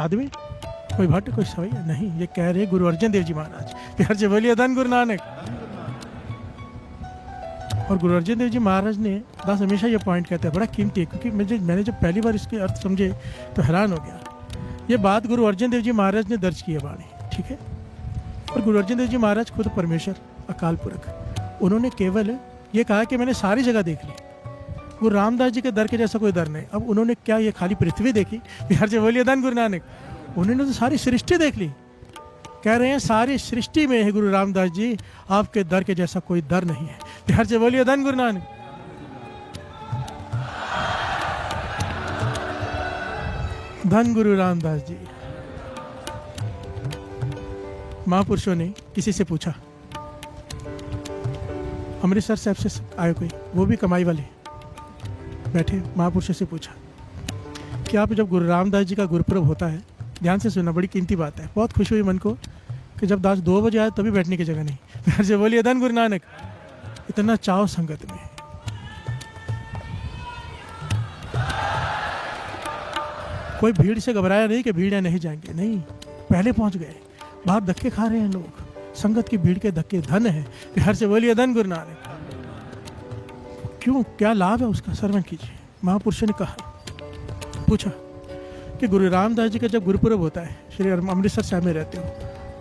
आदमी कोई भट्ट कोई सवैया नहीं, ये कह रहे गुरु अर्जन देव जी महाराज। प्यार से बोलिए धन गुरु नानक। और गुरु अर्जन देव जी महाराज ने दास हमेशा ये पॉइंट कहते हैं, बड़ा कीमती है, क्योंकि मैंने जब पहली बार इसके अर्थ समझे तो हैरान हो गया। ये बात गुरु अर्जन देव जी महाराज ने दर्ज की है वाणी, ठीक है। और गुरु अर्जन देव जी महाराज खुद परमेश्वर अकाल पुरख, उन्होंने केवल ये कहा कि मैंने सारी जगह देख ली, गुरु रामदास जी के दर के जैसा कोई दर नहीं। अब उन्होंने क्या ये खाली पृथ्वी देखी? बिहार से बोलिए धन गुरु नानक। उन्होंने तो सारी सृष्टि देख ली। कह रहे हैं सारी सृष्टि में है गुरु रामदास जी, आपके दर के जैसा कोई दर नहीं है। बिहार से बोलिए धन गुरु नानक। धन गुरु रामदास जी। महापुरुषों ने किसी से पूछा, अमृतसर साहब से आए कोई, वो भी कमाई वाले बैठे, महापुरुषों से पूछा कि आप जब गुरु रामदास जी का गुरुपुरब होता है, ध्यान से सुनना, बड़ी कीमती बात है। बहुत खुशी हुई मन को कि जब दास 2 बजे आए तभी बैठने की जगह नहीं। फिर से बोलिए धन गुरु नानक। इतना चाव संगत में। कोई भीड़ से घबराया नहीं कि भीड़ है नहीं जाएंगे, नहीं, पहले पहुंच गए। बाहर धक्के खा रहे हैं लोग, संगत की भीड़ के धक्के धन है। बिहार से बोलिए धन गुरु नानक। क्यों, क्या लाभ है उसका, श्रवण कीजिए। महापुरुषों ने कहा, पूछा कि गुरु रामदास जी का जब गुरुपुरब होता है, श्री अमृतसर साहब में रहते हो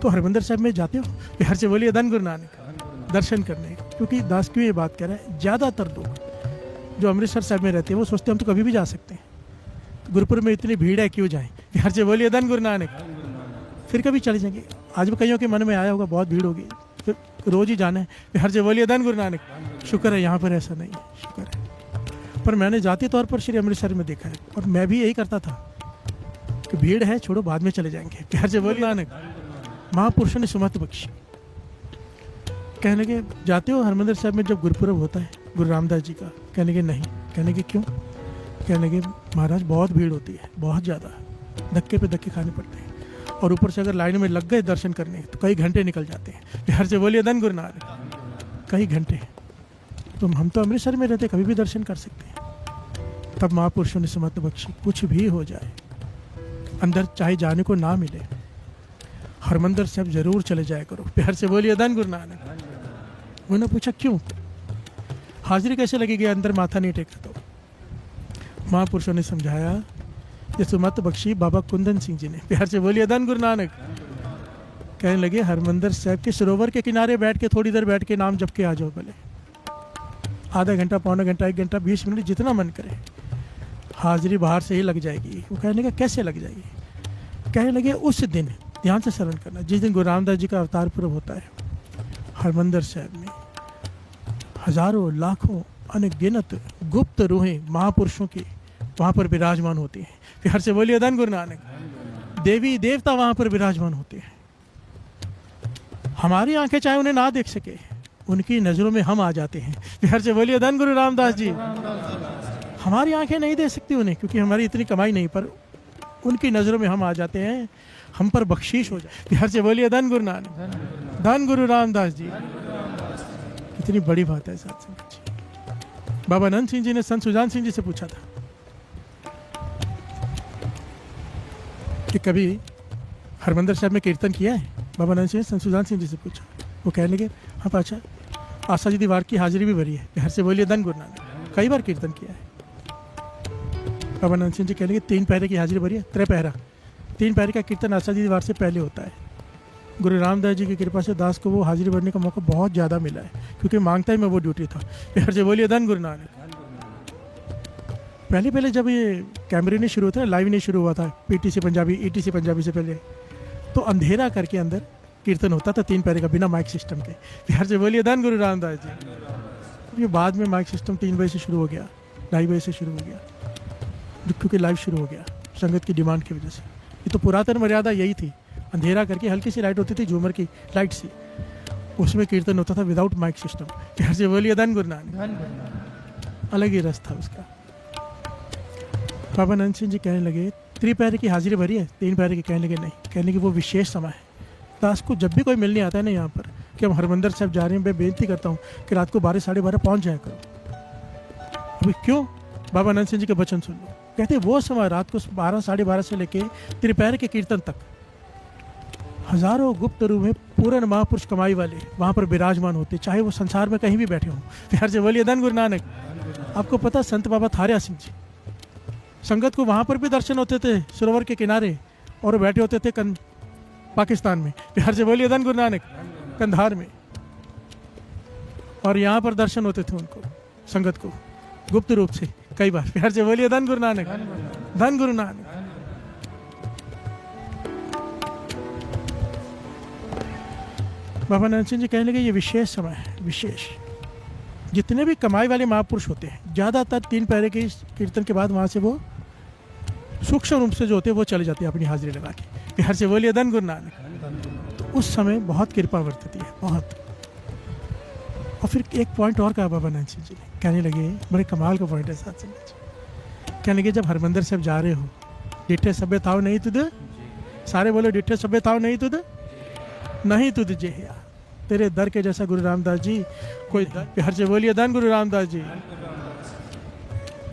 तो हरमंदिर साहब में जाते हो? बिहार से बोलिए धन गुरु नानक। दर्शन करने, क्योंकि दास क्यों ये बात कह रहा है, ज़्यादातर लोग जो अमृतसर साहब में रहते हैं वो सोचते हैं हम तो कभी भी जा सकते हैं, गुरुपुरब में इतनी भीड़ है क्यों जाएं। बिहार से बोलिए धन गुरु नानक। फिर कभी चले जाएंगे। आज भी कईयों के मन में आया होगा बहुत भीड़ होगी, फिर रोज ही जाना है। बिहार से बोलिए धन गुरु नानक। शुक्र है यहाँ पर ऐसा नहीं है, शुक्र है। पर मैंने जाती तौर पर श्री अमृतसर में देखा है, और मैं भी यही करता था कि भीड़ है, छोड़ो बाद में चले जाएंगे। बिहार से बोलिए नानक। महापुरुषों ने सुमत बख्शी, कहने लगे जाते हो हरमंदिर साहब में जब गुरुपुरब होता है गुरु रामदास जी का? कहने लगे नहीं। कहने लगे क्यों? कहने लगे महाराज बहुत भीड़ होती है, बहुत ज़्यादा, धक्के पे धक्के खाने पड़ते हैं, और ऊपर से अगर लाइन में लग गए दर्शन करने तो कई घंटे निकल जाते हैं। बिहार से बोलिए धन गुरु नानक। कई घंटे, तो हम तो अमृतसर में रहते, कभी भी दर्शन कर सकते हैं। तब महापुरुषों ने सुमत बख्शी, कुछ भी हो जाए, अंदर चाहे जाने को ना मिले, हरमंदिर साहब जरूर चले जाया करो। बिहार से बोलिए धन गुरु नानक। उन्होंने पूछा क्यों, हाजिरी कैसे लगेगी, अंदर माथा नहीं टेका तो? महापुरुषों ने समझाया, ये सुमत बख्शी बाबा कुंदन सिंह जी ने। बिहार से बोलिए धन गुरु नानक। कहने लगे हरमंदिर साहब के सरोवर के किनारे बैठ के थोड़ी देर बैठ के नाम जप के आ जाओ, भले आधा घंटा, पौना घंटा, 1 घंटा, 20 मिनट, जितना मन करे, हाजिरी बाहर से ही लग जाएगी। वो कहने लगे कैसे लग जाएगी? कहने लगे उस दिन, ध्यान से श्रवण करना, जिस दिन गुरु रामदास जी का अवतार पुरब होता है, हरमंदिर साहब में हजारों लाखों अनगिनत गुप्त रूहें महापुरुषों की वहाँ पर विराजमान होती हैं। बिहार से बोलिए धन गुरु नानक। देवी देवता वहाँ पर विराजमान होते हैं। हमारी आंखें चाहे उन्हें ना देख सके, उनकी नज़रों में हम आ जाते हैं। बिहार से बोलिए धन गुरु रामदास जी। हमारी आंखें नहीं दे सकती उन्हें, क्योंकि हमारी इतनी कमाई नहीं, पर उनकी नज़रों में हम आ जाते हैं, हम पर बख्शीश हो जाए। बिहार से बोलिए धन गुरु नानक। धन गुरु रामदास जी। कितनी बड़ी बात है साथ संगत जी। बाबा अनंत सिंह जी ने संत सुजान सिंह जी से पूछा था कि कभी हरमंदिर साहब में कीर्तन किया है? बाबा अनंत सिंह ने संत सुजान सिंह जी से पूछा। वो कहने लगे हाँ पाचा, आशा जी दीवार की हाजिरी भी भरी है। बिहार से बोलिए धन गुरु नानक। कई बार कीर्तन किया है। बाबा अनंत सिंह जी कहने लगे 3 पहरे की हाजिरी भरी है, 3 पहरा। 3 पहरे का कीर्तन आशा जी दीवार से पहले होता है। गुरु रामदास जी की कृपा से दास को वो हाजिरी भरने का मौका बहुत ज़्यादा मिला है, क्योंकि मांगता ही मैं वो ड्यूटी था। बिहार से बोलिए धन गुरु नानक। पहले जब ये कैमरे नहीं शुरू होता, लाइव नहीं शुरू हुआ था, PTC पंजाबी, ETC पंजाबी से पहले, तो अंधेरा करके अंदर कीर्तन होता था 3 पहरे का, बिना माइक सिस्टम के। बिहार से बोलिए धन गुरु रामदास जी। ये बाद में माइक सिस्टम 3 बजे से शुरू हो गया, 2:30 बजे से शुरू हो गया, क्योंकि लाइव शुरू हो गया संगत की डिमांड की वजह से। ये तो पुरातन मर्यादा यही थी, अंधेरा करके हल्की सी लाइट होती थी, झूमर की लाइट सी, उसमें कीर्तन होता था विदाउट माइक सिस्टम। बिहार से बोलिए धन गुरु नानक। अलग ही रस था उसका। बाबा अनंत सिंह जी कहने लगे 3 पहरे की हाजिरी भरी है, 3 पहरे की? कहने लगे नहीं। कहने की वो विशेष समय है, दास को जब भी कोई मिलने आता है ना यहाँ पर कि हम हरमंदिर साहब जा रहे हैं, मैं बेनती करता हूँ कि रात को 12, 12:30 पहुँच जाया करो। अभी क्यों? बाबा अनंत सिंह जी के वचन सुन लो। कहते वो समय रात को 12 साढ़े 12 से लेके त्रिपहर के कीर्तन तक हजारों गुप्त रूप में पूर्ण महापुरुष कमाई वाले वहाँ पर विराजमान होते, चाहे वो संसार में कहीं भी बैठे हों। प्यार से बोलिए धन गुरु नानक। आपको पता संत बाबा थारिया सिंह जी संगत को वहाँ पर भी दर्शन होते थे सरोवर के किनारे, और बैठे होते थे पाकिस्तान में। प्यार से बोलिए धन गुरु नानक। कंधार में, और यहाँ पर दर्शन होते थे उनको संगत को गुप्त रूप से कई बार। प्यार से बोलिए धन गुरु नानक, धन गुरु नानक। बाबा नानक सिंह जी कहने लगे ये विशेष समय है, विशेष। जितने भी कमाई वाले महापुरुष होते हैं ज़्यादातर 3 पहरे के कीर्तन के बाद वहाँ से वो सूक्ष्म रूप से जो होते हैं वो चले जाते हैं अपनी हाजिरी लगा के। प्यार से बोलिए धन गुरु नानक। तो उस समय बहुत कृपा बरतती है, बहुत। और फिर एक पॉइंट और कहा बाबा नानक सिंह जी ने, कहने लगे बड़े कमाल का पॉइंट है साथ संगत जी। कहने लगे जब हरमंदिर साहब जा रहे हो, डिठे सभ्य थाओ नहीं तुद, सारे बोलो डिठे सभ्य थाओ नहीं तुद, नहीं तुद जे तेरे दर के जैसा गुरु रामदास जी कोई। प्यार से बोलिए धन गुरु रामदास जी।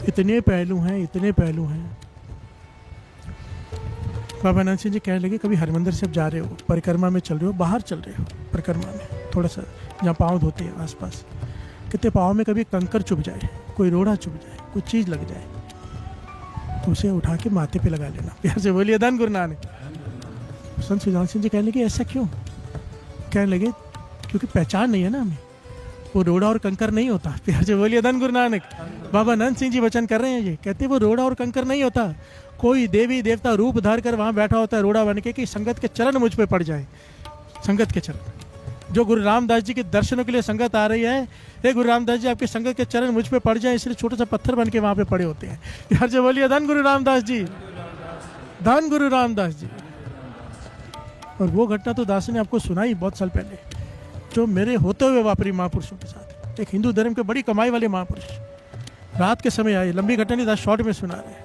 इतने पहलू हैं, इतने पहलू हैं। बाबा नानक सिंह जी कहने लगे कभी हरमंदिर साहब जा रहे हो, परिक्रमा में चल रहे हो, बाहर चल रहे हो परिक्रमा में, थोड़ा सा जहाँ पाँव धोते हैं आसपास, कितने पाँव में कभी कंकर चुभ जाए, कोई रोड़ा चुभ जाए, कोई चीज़ लग जाए, तो उसे उठा के माथे पे लगा लेना। प्यार से बोलिए धन गुरु नानक। संत सुजान सिंह जी कहने लगे ऐसा क्यों? कहने लगे क्योंकि पहचान नहीं है ना हमें, वो रोड़ा और कंकर नहीं होता। प्यार से बोलिए धन गुरु नानक। बाबा नंद सिंह जी वचन कर रहे हैं ये, कहते वो रोड़ा और कंकर नहीं होता, कोई देवी देवता रूप धार कर वहाँ बैठा होता है रोड़ा बन के कि संगत के चरण मुझ पे पड़ जाए। संगत के चरण, जो गुरु रामदास जी के दर्शनों के लिए संगत आ रही है, हे गुरु रामदास जी आपके संगत के चरण मुझ पे पड़ जाए, इसलिए छोटा सा पत्थर बन के वहाँ पे पड़े होते हैं। प्यार से बोलिए धन गुरु रामदास जी, धन गुरु रामदास जी। और वो घटना तो दास ने आपको सुनाई बहुत साल पहले, जो मेरे होते हुए वापरी महापुरुषों के साथ। एक हिंदू धर्म के बड़ी कमाई वाले महापुरुष रात के समय आए, लंबी घटना नहीं दास शॉर्ट में सुना रहे हैं,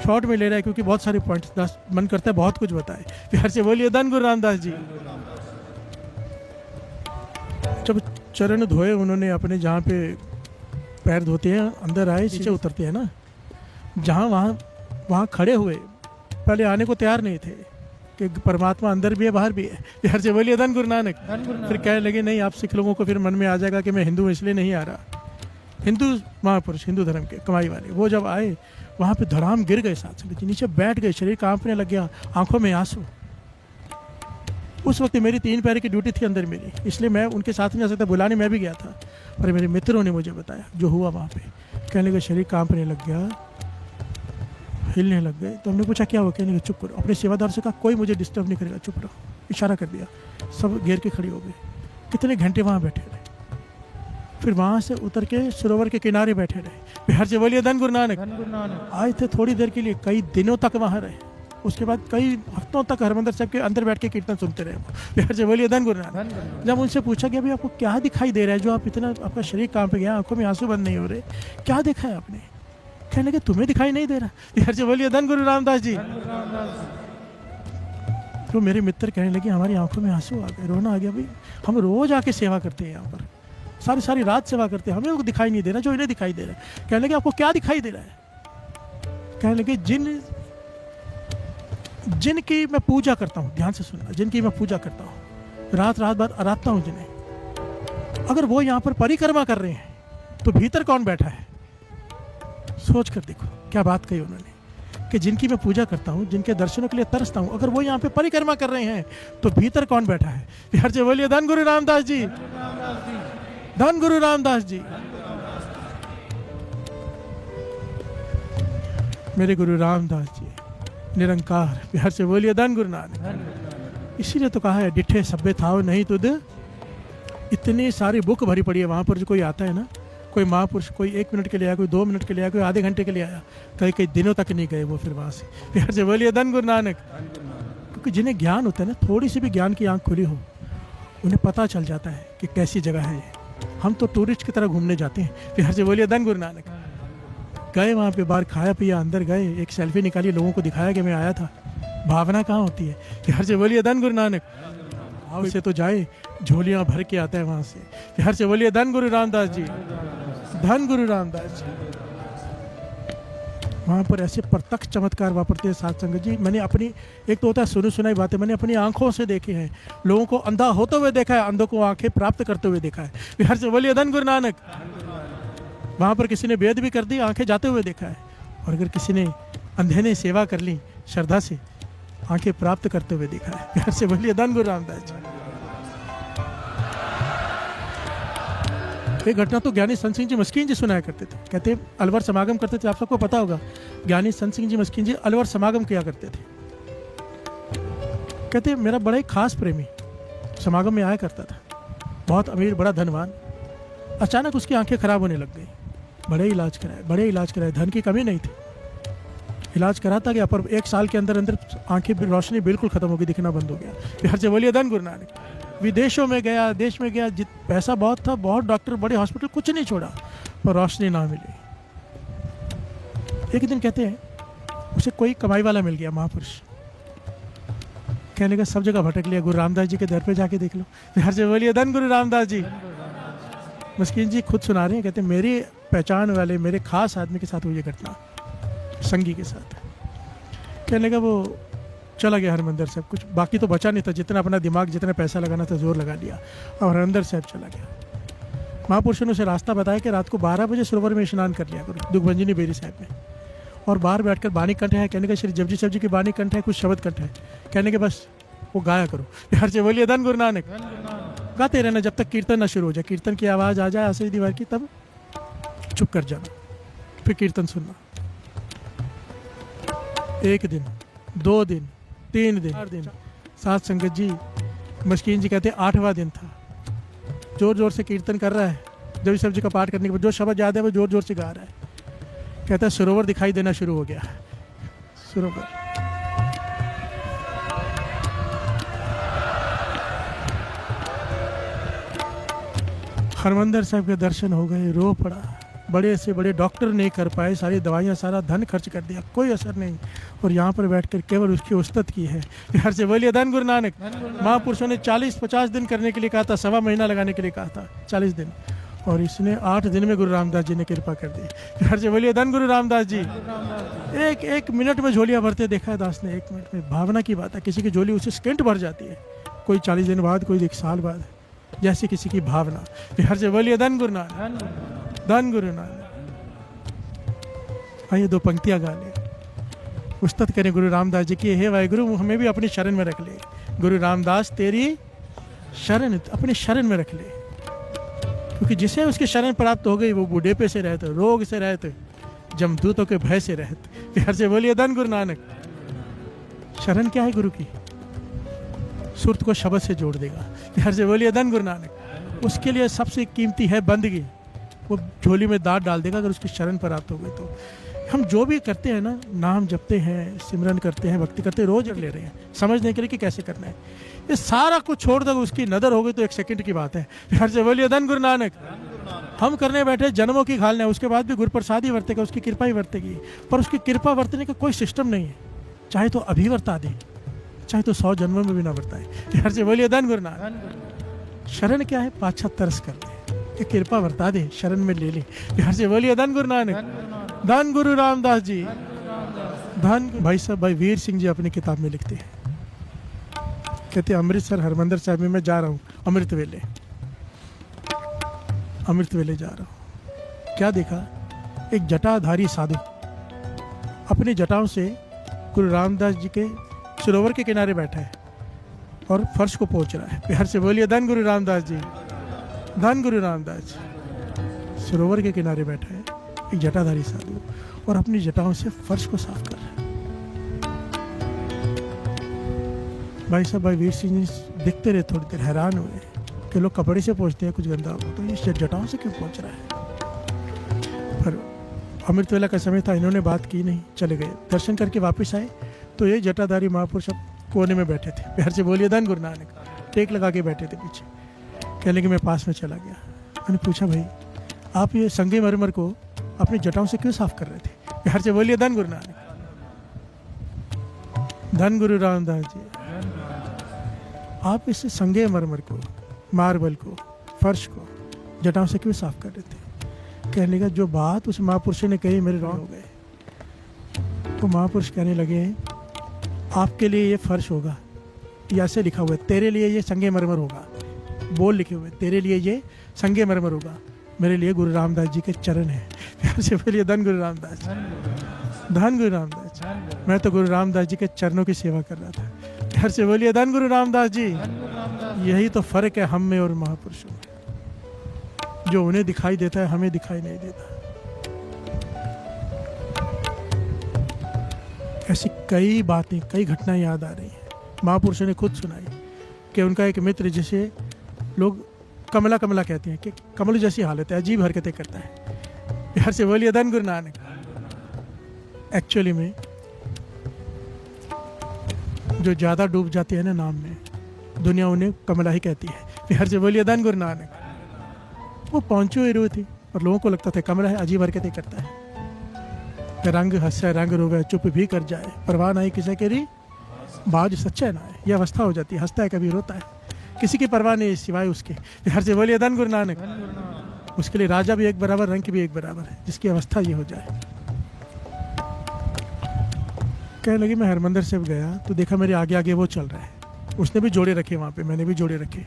शॉर्ट में ले रहा है क्योंकि बहुत सारे पॉइंट्स दास मन करता है बहुत कुछ बताए। प्यार से बोलिए धन गुरु रामदास जी। जब चरण धोए उन्होंने अपने, जहाँ पे पैर धोते हैं अंदर आए नीचे उतरते हैं ना, जहाँ वहाँ खड़े हुए, पहले आने को तैयार नहीं थे कि परमात्मा अंदर भी है बाहर भी है। प्यार से बोलिए धन गुरु नानक। फिर कहने लगे नहीं आप सिख लोगों को फिर मन में आ जाएगा कि मैं हिंदू हूँ इसलिए नहीं आ रहा। हिंदू महापुरुष हिंदू धर्म के कमाई वाले वो जब आए वहाँ पे धड़ाम गिर गए, साथ संगत जी नीचे बैठ गए, शरीर कांपने लग गया, आंखों में आंसू। उस वक्त मेरी 3 पैर की ड्यूटी थी अंदर मेरी, इसलिए मैं उनके साथ नहीं जा सकता, बुलाने मैं भी गया था, पर मेरे मित्रों ने मुझे बताया जो हुआ वहाँ पे। कहने लगे शरीर कांपने लग गया, हिलने लग गए। तो हमने पूछा क्या हुआ? कहने लगे चुप करो। अपने सेवादार से कहा कोई मुझे डिस्टर्ब नहीं करेगा, चुप रहो, इशारा कर दिया। सब घेर के खड़े हो गए। कितने घंटे वहाँ बैठे रहे, फिर वहाँ से उतर के सरोवर के किनारे बैठे रहे। बिहार से बोलिए धन गुरु नानक। आए थे थोड़ी देर के लिए, कई दिनों तक वहाँ रहे, उसके बाद कई हफ्तों तक हरमंदिर साहब के अंदर बैठ के कीर्तन सुनते रहे। बिहार से बोलिए धन गुरु नानक। जब उनसे पूछा कि अभी आपको क्या दिखाई दे रहा है, जो आप इतना, आपका शरीर कांप गया, आंखों में आंसू बंद नहीं हो रहे, क्या देखा है आपने? कहने लगे तुम्हें दिखाई नहीं दे रहा। बिहार से बोलिए धन गुरु रामदास जी। तो मेरे मित्र कहने लगे हमारी आंखों में आंसू आ गए, रोना आ गया। भाई हम रोज आके सेवा करते हैं यहाँ पर, सारी सारी रात सेवा करते हैं, हमें वो दिखाई नहीं दे रहा जो इन्हें दिखाई दे रहा है। कहने लगे आपको क्या दिखाई दे रहा है? कहने लगे जिनकी मैं पूजा करता हूँ, ध्यान से सुनना, जिनकी मैं पूजा करता हूँ, रात रात भर आराधता हूँ जिन्हें, अगर वो यहाँ पर परिक्रमा कर रहे हैं तो भीतर कौन बैठा है? सोच कर देखो क्या बात कही उन्होंने, कि जिनकी मैं पूजा करता हूँ, जिनके दर्शनों के लिए तरसता हूँ, अगर वो यहाँ पे परिक्रमा कर रहे हैं तो भीतर कौन बैठा है? बिहार से बोलिए धन गुरु रामदास जी, धन गुरु रामदास जी। मेरे गुरु रामदास जी निरंकार। बिहार से बोलिए धन गुरु नानक। इसीलिए तो कहा है डिठे सभ्य थाओ नहीं तुद। इतनी सारी बुक भरी पड़ी है वहाँ पर, जो कोई आता है ना, कोई महापुरुष, कोई 1 मिनट के लिए आया, कोई 2 मिनट के लिए आया, कोई आधे घंटे के लिए आया, कई कई दिनों तक नहीं गए वो फिर वहाँ से। बिहार से बोलिए धन गुरु नानक। क्योंकि जिन्हें ज्ञान होता है ना, थोड़ी सी भी ज्ञान की आंख खुली हो, उन्हें पता चल जाता है कि कैसी जगह है ये। हम तो टूरिस्ट की तरह घूमने जाते हैं। बिहार से बोलिए धन गुरु नानक। गए वहाँ पे, बाहर खाया पिया, अंदर गए, एक सेल्फी निकाली, लोगों को दिखाया कि मैं आया था। भावना कहाँ होती है? बिहार से बोलिए धन गुरु नानक। भाव से तो जाए, झोलियाँ भर के आता है वहाँ से। बिहार से बोलिए धन गुरु रामदास जी, धन गुरु रामदास जी। वहाँ पर ऐसे प्रत्यक्ष चमत्कार वापरते हैं साथ संगत जी। मैंने अपनी, एक तो होता है सुनी सुनाई बातें, मैंने अपनी आंखों से देखी हैं। लोगों को अंधा होते हुए देखा है, अंधों को आंखें प्राप्त करते हुए देखा है। बिहार से बोलिए धन गुरु नानक। वहाँ पर किसी ने वेद भी कर दी, आंखें जाते हुए देखा है। और अगर किसी ने अंधे ने सेवा कर ली श्रद्धा से, आंखें प्राप्त करते हुए देखा है। बिहार से बोलिए धन गुरु रामदास जी। एक घटना तो ज्ञानी संत सिंह जी मस्कीन जी सुनाया करते थे। कहते अलवर समागम करते थे, आप सबको पता होगा। ज्ञानी संत सिंह जी मस्कीन जी अलवर समागम किया करते थे। कहते मेरा बड़ा ही खास प्रेमी समागम में आया करता था, बहुत अमीर, बड़ा धनवान। अचानक उसकी आंखें खराब होने लग गई। बड़े इलाज कराए, धन की कमी नहीं थी। इलाज कराता गया, पर 1 साल के अंदर अंदर आंखें रोशनी बिल्कुल खत्म हो गई, दिखना बंद हो गया। बिहार से बोलिए धन गुरु नानक। विदेशों में गया, देश में गया, पैसा बहुत था, बहुत डॉक्टर, बड़े हॉस्पिटल, कुछ नहीं छोड़ा, पर रोशनी ना मिली। एक दिन कहते हैं उसे कोई कमाई वाला मिल गया, महापुरुष। कहने का सब जगह भटक लिया, गुरु रामदास जी के दर पे जाके देख लो। बिहार से बोलिए धन गुरु रामदास जी। मस्कीन जी खुद सुना रहे हैं, कहते मेरी पहचान वाले, मेरे खास आदमी के साथ हुई ये घटना, संगी के साथ। कहने का वो चला गया हरमंदिर साहब, कुछ बाकी तो बचा नहीं था, जितना अपना दिमाग, जितना पैसा लगाना था जोर लगा लिया, और हरमंदिर साहब चला गया। महापुरुषों ने उसे रास्ता बताया कि रात को 12 बजे सरोवर में स्नान कर लिया करो, दुखभंजनी बेरी साहब में, और बाहर बैठकर बानी कंठ है, कहने का श्री जपजी साहब जी की बानी कंठ है, कुछ शब्द कंठ है, कहने के बस वो गाया करो। बिहार से बोलिए धन गुरु नानक। गाते रहना जब तक कीर्तन ना शुरू हो जाए। कीर्तन की आवाज़ आ जाए आशीष दीवार की, तब चुप कर जाना, फिर कीर्तन सुनना। 1 दिन, 2 दिन, 3 दिन, 4 दिन, साथ संगत जी। मस्कीन जी कहते 8वां दिन था, जोर जोर से कीर्तन कर रहा है, जब सब जी का पाठ करने के बाद जो शब्द याद है वो जोर जोर से गा रहा है। कहता है सरोवर दिखाई देना शुरू हो गया। सरोवर, हरमंदिर साहब के दर्शन हो गए, रो पड़ा। बड़े से बड़े डॉक्टर नहीं कर पाए, सारी दवाइयाँ, सारा धन खर्च कर दिया, कोई असर नहीं। और यहाँ पर बैठकर केवल उसकी उस्तत की है। बिहार से बोलिए धन गुरु नानक। महापुरुषों ने 40-50 दिन करने के लिए कहा था, 1.25 महीना लगाने के लिए कहा था, 40 दिन, और इसने 8 दिन में गुरु रामदास जी ने कृपा कर दी। बिहार से बोलिए धन गुरु रामदास जी। एक मिनट में झोलियाँ भरते देखा है दास ने, 1 मिनट में। भावना की बात है, किसी की झोली उसे सेकंड भर जाती है, कोई 40 दिन बाद, कोई 1 साल बाद, जैसे किसी की भावना। बिहार से बोलिए धन गुरु नानक, धन गुरु नानक। आइए 2 पंक्तियां गा ले, उस्तत करें गुरु रामदास जी की। हे वाहिगुरु, हमें भी अपनी शरण में रख ले। गुरु रामदास तेरी शरण, अपनी शरण में रख ले, क्योंकि जिसे उसकी शरण प्राप्त हो गई वो बुढ़ेपे से रहते, रोग से रहते, जमदूतों के भय से रहते। बिहार से बोलिए धन गुरु नानक। शरण क्या है गुरु की? सुरत को शब्द से जोड़ देगा। बिहार से बोलिए धन गुरु नानक। उसके लिए सबसे कीमती है बंदगी, वो झोली में दांत डाल देगा अगर उसकी शरण प्राप्त हो गई तो। हम जो भी करते हैं ना, नाम जपते हैं, सिमरन करते हैं, भक्ति करते हैं, रोज ले रहे हैं समझने के लिए कि कैसे करना है, ये सारा कुछ छोड़ दो, उसकी नजर हो गई तो 1 सेकंड की बात है। बिहार से बोलिए धन गुरु नानक। हम करने बैठे जन्मों की घालना है, उसके बाद भी गुरु प्रसाद ही वर्तेगा, उसकी कृपा ही वर्तेगी। पर उसकी कृपा वर्तने का कोई सिस्टम नहीं है, चाहे तो अभी वर्ता दे, चाहे तो 100 जन्मों में भी ना वर्ताए। बिहार से बोलिए धन गुरु नानक। शरण क्या है? पाछा तरस कर ले, ये कृपा वर्ता दे, शरण में ले ले। बिहार से बोलिए धन गुरु नानक। धन गुरु रामदास जी। धन भाई साहब, भाई वीर सिंह जी अपनी किताब में लिखते हैं, कहते अमृतसर हरमंदिर साहब में मैं जा रहा हूँ, अमृत वेले जा रहा हूँ। क्या देखा? एक जटाधारी साधु अपनी जटाओं से गुरु रामदास जी के सरोवर के किनारे बैठा है और फर्श को पोंछ रहा है। बिहार से बोलिए धन गुरु रामदास जी। धन गुरु रामदास जी। सरोवर के किनारे बैठा है एक जटाधारी साधु और अपनी जटाओं से फर्श को साफ कर रहा है। भाई साहब, भाई वीर सिंह जी देखते रहे, थोड़ी देर हैरान हुए कि लोग कपड़े से पोंछते हैं कुछ गंदा हो तो ये जटाओं से क्यों पोंछ रहा है। पर अमृत वेला का समय था, इन्होंने बात की नहीं, चले गए। दर्शन करके वापस आए तो ये जटाधारी महापुरुष अब कोने में बैठे थे। बिहार से बोलिए धन गुरु नानक। टेक लगा के बैठे थे पीछे। कहने कि मैं पास में चला गया। मैंने पूछा, भाई आप ये संगे मरमर को अपनी जटाओं से क्यों साफ कर रहे थे? बिहार से बोलिए धन गुरु नानक। धन गुरु रामदास जी। आप इस संगे मरमर को, मार्बल को, फर्श को जटाओं से क्यों साफ कर रहे थे? कहने का जो बात उस महापुरुष ने कही मेरे रॉन्ग हो गए। वो महापुरुष कहने लगे, आपके लिए ये फर्श होगा, ये ऐसे लिखा हुआ है, तेरे लिए ये संगे मरमर होगा, बोल लिखे हुए, तेरे लिए ये संगे मरमर होगा, मेरे लिए गुरु रामदास जी के चरण है। प्यार से बोलिए धन गुरु रामदास, धन गुरु रामदास। मैं तो गुरु रामदास जी के चरणों की सेवा कर रहा था। प्यार से बोलिए धन गुरु रामदास जी। यही तो फर्क है हम में और महापुरुषों में, जो उन्हें दिखाई देता है हमें दिखाई नहीं देता। ऐसी कई बातें, कई घटनाएं याद आ रही हैं। महापुरुषों ने खुद सुनाई कि उनका एक मित्र, जिसे लोग कमला कमला कहते हैं, कि कमल जैसी हालत है, अजीब हरकतें करता है। प्यार से बोलिए धन गुरु नानक। एक्चुअली में जो ज़्यादा डूब जाते हैं ना नाम में, दुनिया उन्हें कमला ही कहती है। प्यार से बोलिए धन गुरु नानक। वो पहुंचो हीरो थी और लोगों को लगता था कमला है, अजीब हरकतें करता है, रंग हंसे रंग रोवे, चुप भी कर जाए, परवाह नहीं किसी के री, बाज सच्चा ना है। यह अवस्था हो जाती है, हंसता है कभी रोता है, किसी की परवाह नहीं सिवाय उसके। प्यार से बोलिए धन गुरु नानक। उसके लिए राजा भी एक बराबर, रंग भी एक बराबर है, जिसकी अवस्था ये हो जाए। कहने लगी मैं हरमंदिर साहिब गया तो देखा मेरे आगे आगे वो चल रहा है, उसने भी जोड़े रखे वहाँ पे, मैंने भी जोड़े रखे,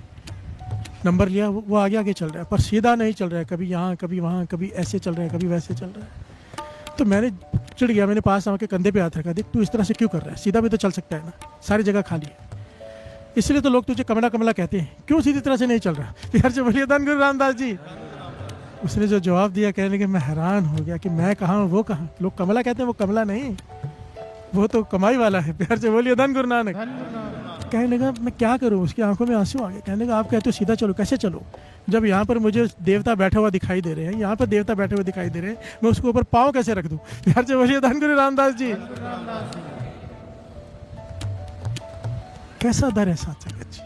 नंबर लिया, वो आगे आगे चल रहा है, पर सीधा नहीं चल रहा है, कभी यहाँ कभी वहाँ, कभी ऐसे चल रहा है, कभी वैसे चल रहा है। तो मैंने चिढ़ गया, मैंने पास आके कंधे पे हाथ रखा, देख तू इस तरह से क्यों कर रहा है, सीधा भी तो चल सकता है ना, सारी जगह खाली है, इसलिए तो लोग तुझे कमला कमला कहते हैं, क्यों सीधी तरह से नहीं चल रहा। प्यार से बोलिए धन गुरु रामदास जी। उसने जो जवाब दिया, कहने के मैं हैरान हो गया कि मैं कहाँ हूँ वो कहाँ। लोग कमला कहते हैं, वो कमला नहीं, वो तो कमाई वाला है। प्यार से बोलिए धन गुरु नानक। कहने लगा मैं क्या करूँ, उसकी आंखों में आंसू आ गए। कहने लगा आप कहते हो सीधा चलो, कैसे चलो, जब यहाँ पर मुझे देवता बैठा हुआ दिखाई दे रहे हैं, यहाँ पर देवता बैठे हुए दिखाई दे रहे हैं, मैं उसके ऊपर पाँव कैसे रख दूँ। प्यार से बोलिए धन गुरु रामदास जी। कैसा दर है साथ संगत जी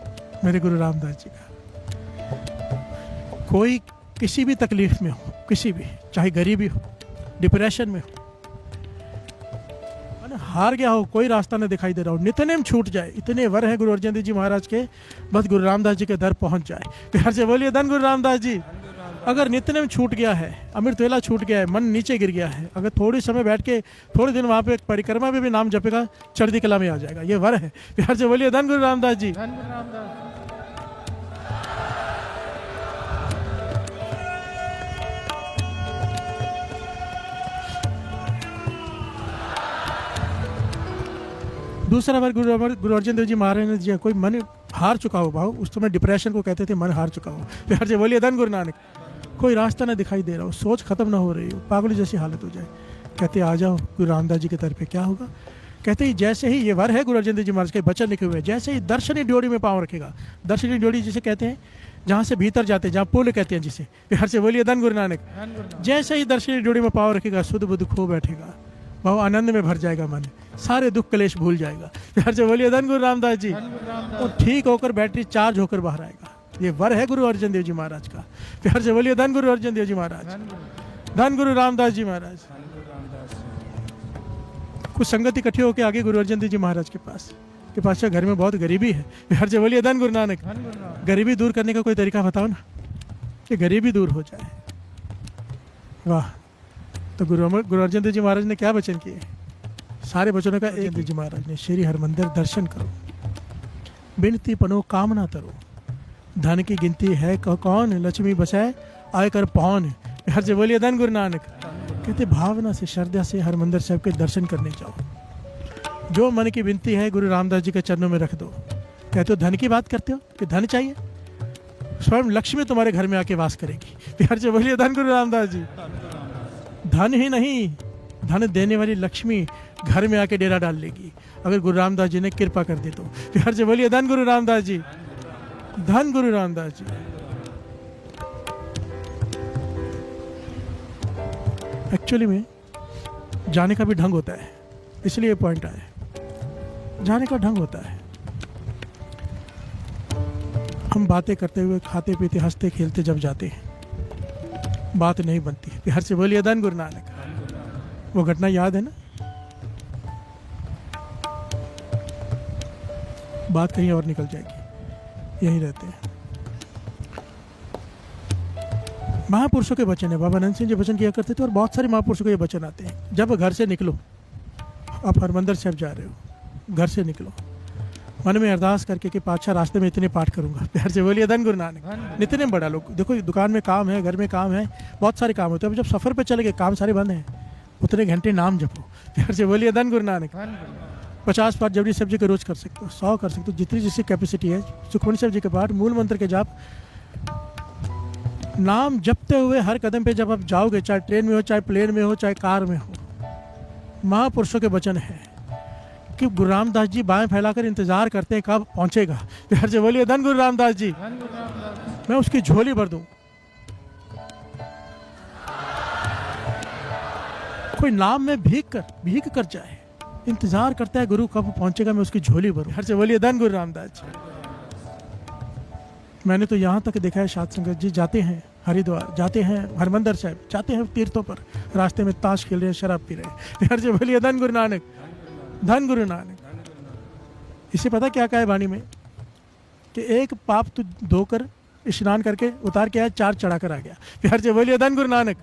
मेरे गुरु रामदास जी का। कोई किसी भी तकलीफ में हो, किसी भी, चाहे गरीबी हो, डिप्रेशन में हो, हार गया हो, कोई रास्ता न दिखाई दे रहा हो, नित्यनेम छूट जाए, इतने वर हैं गुरु अर्जन देव जी महाराज के, बस गुरु रामदास जी के दर पहुंच जाए। प्यार से बोलिए धन गुरु रामदास जी। अगर नित्यनेम छूट गया है, अमृत वेला छूट गया है, मन नीचे गिर गया है, अगर थोड़ी समय बैठ के थोड़े दिन वहाँ पे परिक्रमा में भी नाम जपेगा, चढ़ती कला में आ जाएगा, ये वर है। प्यार से बोलिए धन गुरु रामदास जी। दूसरा बार गुरु अर्जन देव जी महाराज ने दिया, कोई मन हार चुका हो भाव, उस समय डिप्रेशन को कहते थे, मन हार चुका हो। प्यार से बोलिए धन गुरु नानक। कोई रास्ता ना दिखाई दे रहा हो, सोच खत्म ना हो रही हो, पागल जैसी हालत हो जाए, कहते आ जाओ गुरु रामदास जी की तरफ। क्या होगा, कहते ही जैसे ही, ये वर है गुरु अर्जन देव जी महाराज के वचन लिखे हुए, जैसे ही दर्शनी ड्योढ़ी में पाँव रखेगा, दर्शनी ड्योढ़ी जिसे कहते हैं जहाँ से भीतर जाते हैं, जहाँ पुल कहते हैं जिसे। प्यार से बोलिए धन गुरु नानक। जैसे ही दर्शनी ड्योढ़ी में पाँव रखेगा, शुद्ध बुद्ध खो बैठेगा, भाव आनंद में भर जाएगा मन, सारे दुख कलेश भूल जाएगा। प्यार से बोलिए धन गुरु रामदास जी। और ठीक होकर बैटरी चार्ज होकर बाहर आएगा। ये वर है गुरु अर्जन देव जी महाराज का। प्यार से बोलिए धन गुरु अर्जन देव जी महाराज, धन गुरु रामदास जी महाराज। कुछ संगत इकट्ठी होकर आगे गुरु अर्जन देव जी महाराज के पास कि पातशाह घर में बहुत गरीबी है। प्यार से बोलिए धन गुरु नानक। गरीबी दूर करने का कोई तरीका बताओ ना, कि गरीबी दूर हो जाए। वाह। तो गुरु अर्जन देव जी महाराज ने क्या वचन किए, सारे वचनों का एक। देव जी महाराज ने श्री हरमंदिर दर्शन करो, बिनती पनो कामना तरो, धन की गिनती है कौन, लक्ष्मी बचाए आय कर पौन। प्यार से बोलिए धन गुरु नानक। कहते भावना से, श्रद्धा से हरमंदिर साहब के दर्शन करने जाओ, जो मन की विनती है गुरु रामदास जी के चरणों में रख दो। कहते हो धन की बात करते हो कि धन चाहिए, स्वयं लक्ष्मी तुम्हारे घर में आके वास करेगी। प्यार से बोलिए धन गुरु रामदास जी। धन ही नहीं, धन देने वाली लक्ष्मी घर में आके डेरा डाल लेगी, अगर गुरु रामदास जी ने कृपा कर दी तो। प्यार से बोलिए धन गुरु रामदास जी, धन गुरु रामदास जी। एक्चुअली में जाने का भी ढंग होता है, इसलिए पॉइंट आया, जाने का ढंग होता है। हम बातें करते हुए, खाते पीते, हंसते खेलते जब जाते हैं, बात नहीं बनती है। प्यार से बोलिए धन गुरु नानक। वो घटना याद है ना, बात कहीं और निकल जाएगी, यहीं रहते हैं। महापुरुषों के वचन है, बाबा नंद सिंह जी वचन किया करते थे, और बहुत सारे महापुरुषों के ये वचन आते हैं। जब घर से निकलो, आप हरमंदिर साहब जा रहे हो, घर से निकलो, मन में अरदास करके कि पातशाह रास्ते में इतने पाठ करूंगा। प्यार से बोलिए धन गुरु नानक। इतने बड़ा लोग देखो, दुकान में काम है, घर में काम है, बहुत सारे काम होते हैं। अब जब सफ़र पे चले गए, काम सारे बंद हैं, उतने घंटे नाम जपो। प्यार से बोलिए धन गुरु नानक। 50 पाठ जबरी साहब जी के रोज कर सकते हो, 100 कर सकते हो, जितनी जिसकी कैपेसिटी है। सुखमनी साहब जी के पाठ, मूल मंत्र के जाप, नाम जपते हुए हर कदम पे जब आप जाओगे, चाहे ट्रेन में हो, चाहे प्लेन में हो, चाहे कार में हो, महापुरुषों के वचन है कि गुरु रामदास जी बाएं फैलाकर इंतजार करते हैं कब पहुंचेगा। प्यार से बोलिए धन गुरु रामदास जी। मैं उसकी झोली भर दूं। कोई नाम में भीग कर जाए, इंतजार करता है गुरु कब पहुंचेगा, मैं उसकी झोली भरूं। प्यार से बोलिए धन गुरु रामदास जी। मैंने तो यहाँ तक देखा है, साध संगत जी जाते हैं हरिद्वार, जाते हैं हरमंदिर साहब, जाते हैं तीर्थों पर, रास्ते में ताश खेल रहे हैं, शराब पी रहे हैं। प्यार से बोलिए धन गुरु नानक, धन गुरु नानक। इसे पता क्या कहा है वाणी में कि एक पाप तू धोकर स्नान करके उतार के आया, 4 चढ़ा कर आ गया। प्यार से बोलिए धन गुरु नानक,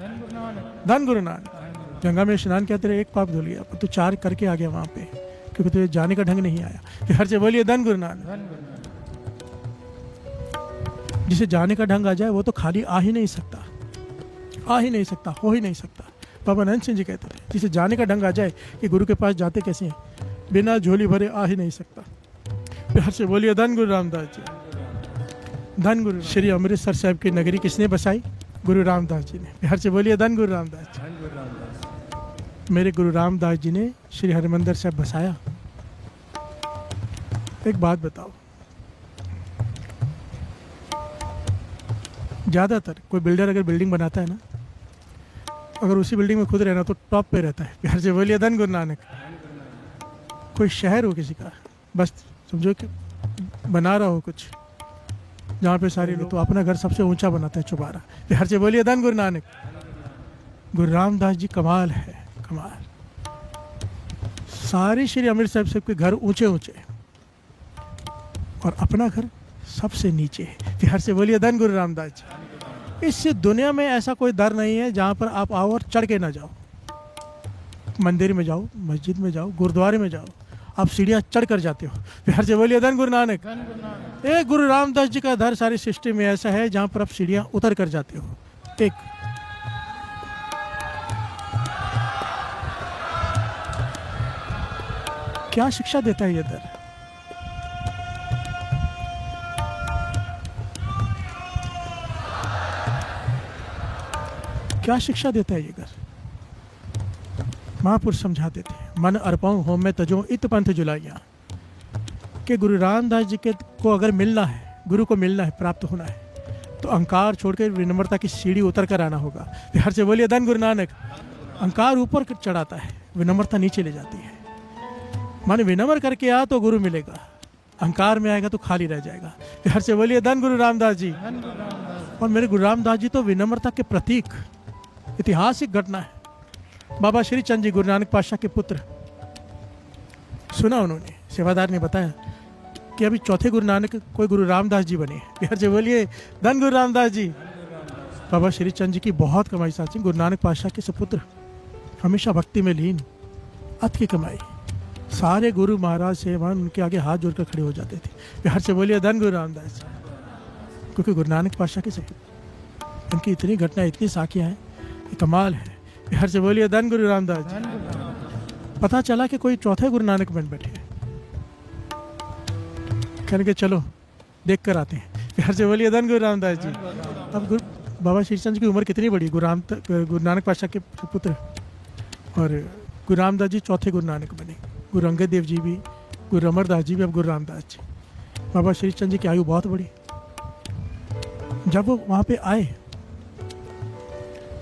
धन गुरु नानक। गंगा में स्नान किया, तेरे एक पाप धो लिया, पर तू 4 करके आ गया वहाँ पे, क्योंकि तुझे जाने का ढंग नहीं आया। प्यार से बोलिए धन गुरु नानक। जिसे जाने का ढंग आ जाए वो तो खाली आ ही नहीं सकता, आ ही नहीं सकता, हो ही नहीं सकता। बाबा नंद सिंह जी कहते थे, जिसे जाने का ढंग आ जाए कि गुरु के पास जाते कैसे हैं, बिना झोली भरे आ ही नहीं सकता। प्यार से बोलिए धन गुरु रामदास जी, धन गुरु। श्री अमृतसर साहब की नगरी किसने बसाई? गुरु रामदास जी ने। प्यार से बोलिए धन गुरु रामदास जी। मेरे गुरु रामदास जी ने श्री हरमंदिर साहब बसाया। एक बात बताओ, ज़्यादातर कोई बिल्डर अगर बिल्डिंग बनाता है ना, अगर उसी बिल्डिंग में खुद रहना तो टॉप पे रहता है। प्यार से बोलिए धन गुरु नानक। कोई शहर हो किसी का, बस समझो कि बना रहा हो कुछ, जहाँ पे सारे लोग, तो अपना घर सबसे ऊंचा बनाता है चौबारा। प्यार से बोलिए धन गुरु नानक। गुरु रामदास जी कमाल है, कमाल। सारे श्री अमृतसर साहब के घर ऊंचे ऊंचे और अपना घर सबसे नीचे है। प्यार से बोलिए धन गुरु रामदास जी। इस दुनिया में ऐसा कोई दर नहीं है जहाँ पर आप आओ और चढ़ के ना जाओ। मंदिर में जाओ, मस्जिद में जाओ, गुरुद्वारे में जाओ, आप सीढ़ियाँ चढ़ कर जाते हो। प्यार से बोलिए धन गुरु नानक। एक गुरु रामदास जी का दर सारी सृष्टि में ऐसा है जहाँ पर आप सीढ़ियाँ उतर कर जाते हो। एक क्या शिक्षा देता है ये दर? क्या शिक्षा देता है ये घर? महापुरुष समझा देते हैं, मन अर्पण होम में तजो इत पंथ जुलाइया, कि गुरु रामदास जी के को अगर मिलना है, गुरु को मिलना है, प्राप्त होना है, तो अहंकार छोड़कर विनम्रता की सीढ़ी उतर कर आना होगा। प्यार से बोलिए धन गुरु नानक। अहंकार ऊपर चढ़ाता है, विनम्रता नीचे ले जाती है। मन विनम्र करके आ तो गुरु मिलेगा, अहंकार में आएगा तो खाली रह जाएगा। प्यार से बोलिए धन गुरु रामदास जी। और मेरे गुरु रामदास जी तो विनम्रता के प्रतीक। ऐतिहासिक घटना है, बाबा श्री चंद जी गुरु नानक पातशाह के पुत्र, सुना उन्होंने, सेवादार ने बताया कि अभी चौथे गुरु नानक कोई गुरु रामदास जी बने। प्यार से बोलिए धन गुरु रामदास जी। बाबा श्री चंद जी की बहुत कमाई साथी, गुरु नानक पातशाह के सुपुत्र, हमेशा भक्ति में लीन, अत की कमाई। सारे गुरु महाराज सेवान उनके आगे हाथ जोड़कर खड़े हो जाते थे। प्यार से बोलिए धन गुरु रामदास जी, क्योंकि गुरु नानक पातशाह के सुपुत्र। उनकी इतनी घटना, इतनी साखियाँ हैं, कमाल है। प्यार से बोलिए धन गुरु रामदास जी। पता चला कि कोई चौथे गुरु नानक बन बैठे, कहने के चलो देख कर आते हैं। प्यार से बोलिए धन गुरु रामदास जी। अब बाबा श्री चंद की उम्र कितनी बड़ी, गुरु नानक पातशाह के पुत्र, और गुरु रामदास जी चौथे गुरु नानक बने। गुरु अंगद देव जी भी, गुरु अमरदास जी भी, अब गुरु रामदास जी। बाबा श्री चंद जी की आयु बहुत बड़ी। जब वो वहाँ पे आए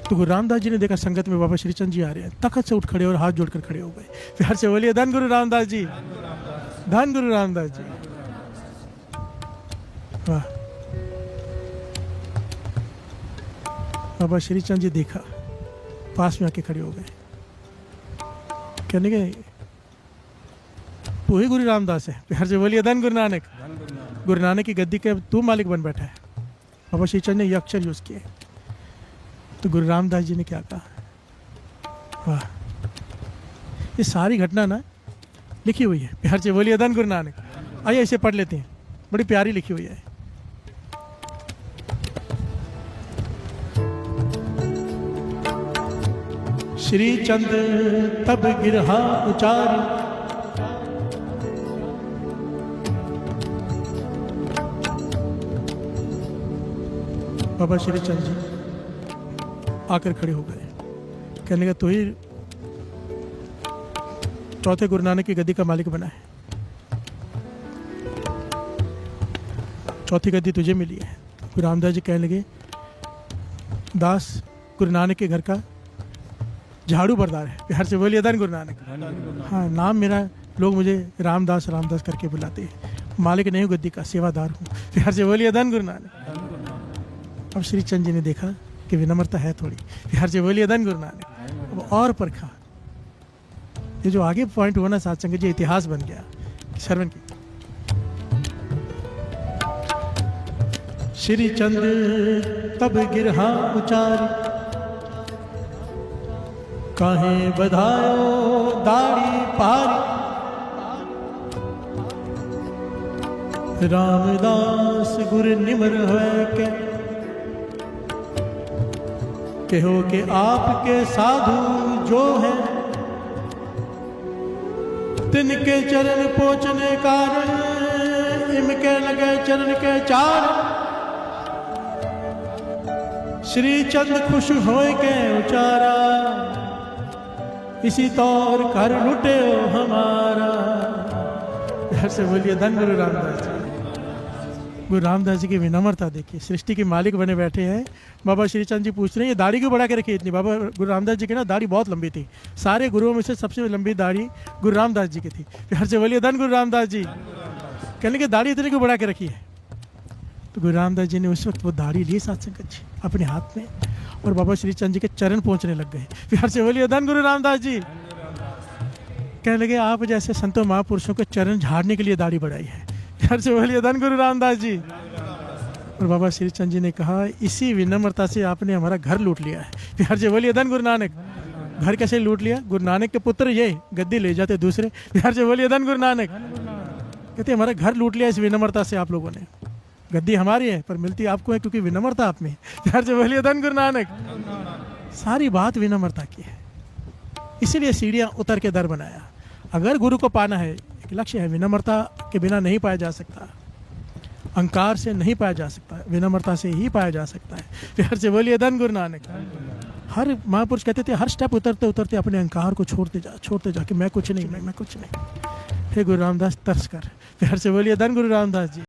तो गुरु रामदास जी ने देखा संगत में बाबा श्री चंद जी आ रहे हैं, तखत से उठ खड़े और हाथ जोड़कर खड़े हो गए। प्यार से बोलिए धन गुरु रामदास जी, धन गुरु रामदास जी। वाह। बाबा श्री चंद जी देखा, पास में आके खड़े हो गए, कहने के तू ही गुरु रामदास है। प्यार से बोलिए धन गुरु नानक। गुरु नानक की गद्दी के तू मालिक बन बैठा है। बाबा श्री चंद ने ये अक्षर यूज किए, तो गुरु रामदास जी ने क्या कहा? वाह। ये सारी घटना ना लिखी हुई है। प्यार से बोलिए धन गुरु नानक। आइए इसे पढ़ लेते हैं, बड़ी प्यारी लिखी हुई है। श्री चंद तब गिरहा उचारी, बाबा श्री चंद जी आकर खड़े हो गए। कहने लगा, तू ही चौथे गुरु नानक की गद्दी का मालिक बना है, चौथी गद्दी तुझे मिली है। गुरु रामदास जी कहने लगे, दास गुरु नानक के घर का झाड़ू बरदार है। प्यार से बोलिए धन गुरु नानक। हाँ, नाम मेरा लोग मुझे रामदास रामदास करके बुलाते हैं, मालिक नहीं हूँ गद्दी का, सेवादार हूँ। प्यार से बोलिए धन गुरु नानक। अब श्री चंद जी ने देखा कि विनम्रता है थोड़ी। प्यार से बोलिए धन गुरु नानक। अब और परखा, ये जो आगे पॉइंट हुआ ना साथ संगत जी, इतिहास बन गया। श्रवण की, श्री चंद तब गिरहा उचारी, काहे बधायो दाढ़ी पारी, रामदास गुर निमर है के, कहो कि आपके साधु जो है, तिनके चरण पहुँचने कारण, इनके लगे चरण के चार, श्री चंद खुश होए के उचारा, इसी तौर कर लुटे हो हमारा। प्यार से बोलिए धन गुरु रामदास जी। गुरु रामदास जी की विनम्रता देखिए, सृष्टि के मालिक बने बैठे हैं। बाबा श्री चंद जी पूछ रहे हैं, ये दाढ़ी क्यों बढ़ा के रखी इतनी? बाबा गुरु रामदास जी की ना दाढ़ी बहुत लंबी थी, सारे गुरुओं में से सबसे लंबी दाढ़ी गुरु रामदास जी की थी। प्यार से बोलिए धन गुरु रामदास जी। कहने की दाढ़ी इतनी क्यों बढ़ा के रखी है? तो गुरु रामदास जी ने उस वक्त वो दाढ़ी ली साथ संगत जी अपने हाथ में, और बाबा श्री चंद जी के चरण पहुंचने लग गए। प्यार से बोलिए धन गुरु रामदास जी। कहने लगे, आप जैसे संतों महापुरुषों के चरण झाड़ने के लिए दाढ़ी बढ़ाई है। प्यार से बोलिए धन गुरु रामदास जी। और बाबा श्री चंद जी ने कहा, इसी विनम्रता से आपने हमारा घर लूट लिया है। प्यार से बोलिए धन गुरु नानक। घर कैसे लूट लिया? गुरु नानक के पुत्र ये गद्दी ले जाते दूसरे। प्यार से बोलिए धन गुरु नानक। कहते हमारा घर लूट लिया इस विनम्रता से आप लोगों ने। गद्दी हमारी है पर मिलती आपको है क्योंकि विनम्रता आप में। प्यार से बोलिए धन गुरु नानक। सारी बात विनम्रता की है, इसीलिए सीढ़ियां उतर के दर बनाया। अगर गुरु को पाना है, एक लक्ष्य है, विनम्रता के बिना नहीं पाया जा सकता, अहंकार से नहीं पाया जा सकता, विनम्रता से ही पाया जा सकता है। प्यार से बोलिए धन गुरु नानक। हर महापुरुष कहते थे, हर स्टेप उतरते उतरते अपने अहंकार को छोड़ते जा कि मैं कुछ नहीं, मैं कुछ नहीं। हे गुरु रामदास तरस कर। प्यार से बोलिए धन गुरु रामदास जी।